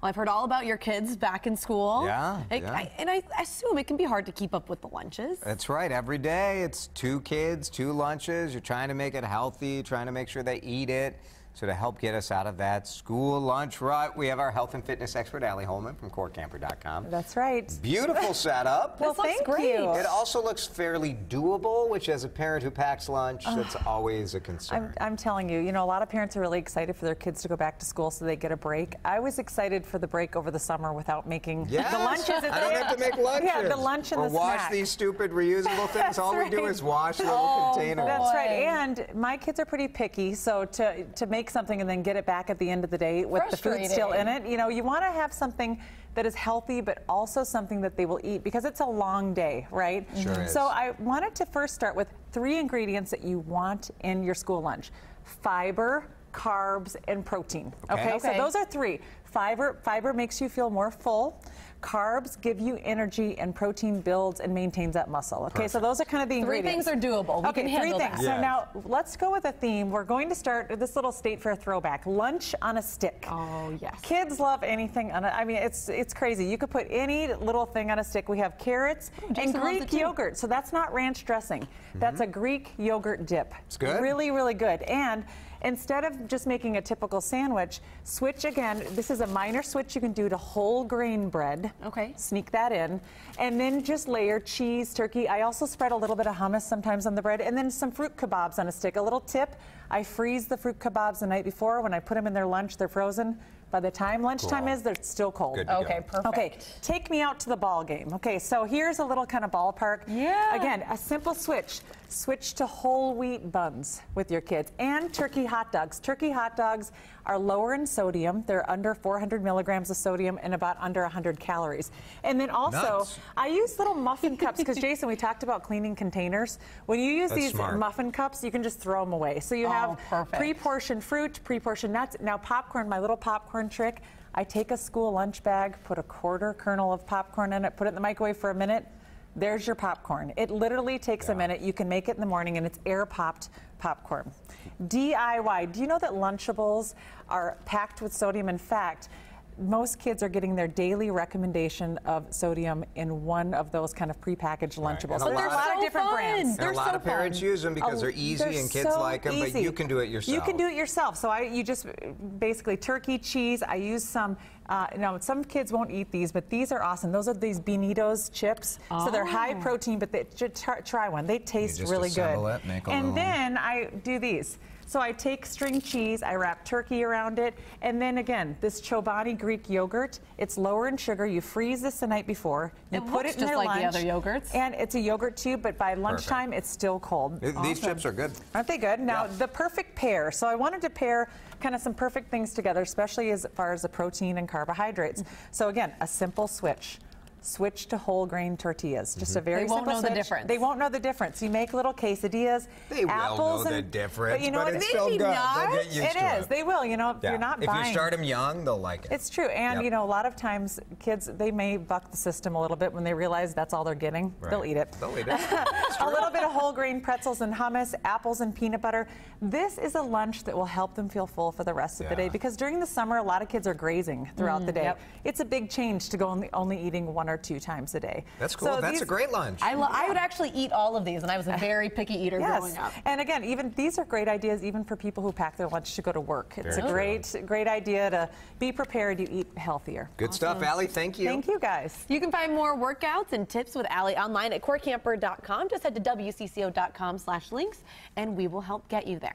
Well, I've heard all about your kids back in school. Yeah. And I assume it can be hard to keep up with the lunches. That's right. Every day it's 2 kids, 2 lunches. You're trying to make it healthy, trying to make sure they eat it. So to help get us out of that school lunch rut, we have our health and fitness expert, Ali Holman from CoreCamper.com. That's right. Beautiful setup. Well, thank you. It also looks fairly doable, which as a parent who packs lunch, that's always a concern. I'm telling you, a lot of parents are really excited for their kids to go back to school so they get a break. I was excited for the break over the summer without making the lunches. I don't have to make lunches. Yeah, the lunch and or the wash snack. these stupid reusable things. All we do is wash little containers. That's right. And my kids are pretty picky, so to make something and then get it back at the end of the day with the food still in it, you want to have something that is healthy but also something that they will eat because it's a long day, right? Sure is. So I wanted to first start with 3 ingredients that you want in your school lunch: fiber, carbs, and protein. Okay. So those are 3. Fiber makes you feel more full. Carbs give you energy, and protein builds and maintains that muscle. Okay, Perfect. So those are kind of the ingredients. 3 things are doable. We can handle 3 things. that. So now let's go with a theme. We're going to start this little state fair throwback: lunch on a stick. Oh yes. Kids love anything on it. I mean, it's crazy. You could put any little thing on a stick. We have carrots and Greek yogurt. So that's not ranch dressing. That's a Greek yogurt dip. It's good. Really, really good. And instead of just making a typical sandwich, switch again. This is a minor switch you can do to whole grain bread. Okay. Sneak that in. And then just layer cheese, turkey. I also spread a little bit of hummus sometimes on the bread. And then some fruit kebabs on a stick. A little tip: I freeze the fruit kebabs the night before. When I put them in their lunch, they're frozen. By the time lunchtime is, they're still cold. Good to okay, go. perfect. Okay, take me out to the ball game. Okay, so here's a little kind of ballpark. Yeah. Again, a simple switch. Switch to whole wheat buns with your kids and turkey hot dogs. Turkey hot dogs are lower in sodium. They're under 400 milligrams of sodium and about under 100 calories. And then also, I use little muffin cups because, Jason, we talked about cleaning containers. When you use these muffin cups, you can just throw them away. So you have pre-portioned fruit, pre-portioned nuts. Now popcorn, my little popcorn trick: I take a school lunch bag, put a quarter kernel of popcorn in it, put it in the microwave for a minute. There's your popcorn. It literally takes a minute. You can make it in the morning, and it's air-popped popcorn. DIY. Do you know that Lunchables are packed with sodium? In fact, most kids are getting their daily recommendation of sodium in one of those kind of prepackaged Lunchables. So there's a lot of different brands. And a lot of parents use them because they're easy and kids like them, but you can do it yourself. You can do it yourself. So you just basically turkey, cheese. I use some. Some kids won't eat these, but these are awesome. Those are these Beanitos chips. So they're high protein, but try one. They taste really good. And then I do these. So I take string cheese, I wrap turkey around it, and then again, this Chobani Greek yogurt. It's lower in sugar. You freeze this the night before. You put it in their lunch. Just like the other yogurts. And it's a yogurt too, but by lunchtime, it's still cold. These chips are good. Aren't they good? Now, the perfect pair. So I wanted to pair kind of some perfect things together, especially as far as the protein and carbohydrates. So again, a simple switch. Switch to whole grain tortillas. Just a very simple switch. They won't know the difference. They won't know the difference. You make little quesadillas. They will know the difference, but it's still good. They'll get used to it. They will. You're not buying. If you start them young, they'll like it. It's true. And a lot of times kids, they may buck the system a little bit when they realize that's all they're getting. They'll eat it. They'll eat it. A little bit of whole grain pretzels and hummus, apples and peanut butter. This is a lunch that will help them feel full for the rest of the day, because during the summer, a lot of kids are grazing throughout the day. It's a big change to go only eating 1 or 2 times a day. That's cool. So that's a great lunch. I would actually eat all of these, and I was a very picky eater growing up. And again, even these are great ideas even for people who pack their lunch to go to work. It's a great idea to be prepared. You eat healthier. Good stuff, Ali. Thank you. Thank you, guys. You can find more workouts and tips with Ali online at CoreCamper.com. Just head to WCCO.com/links, and we will help get you there.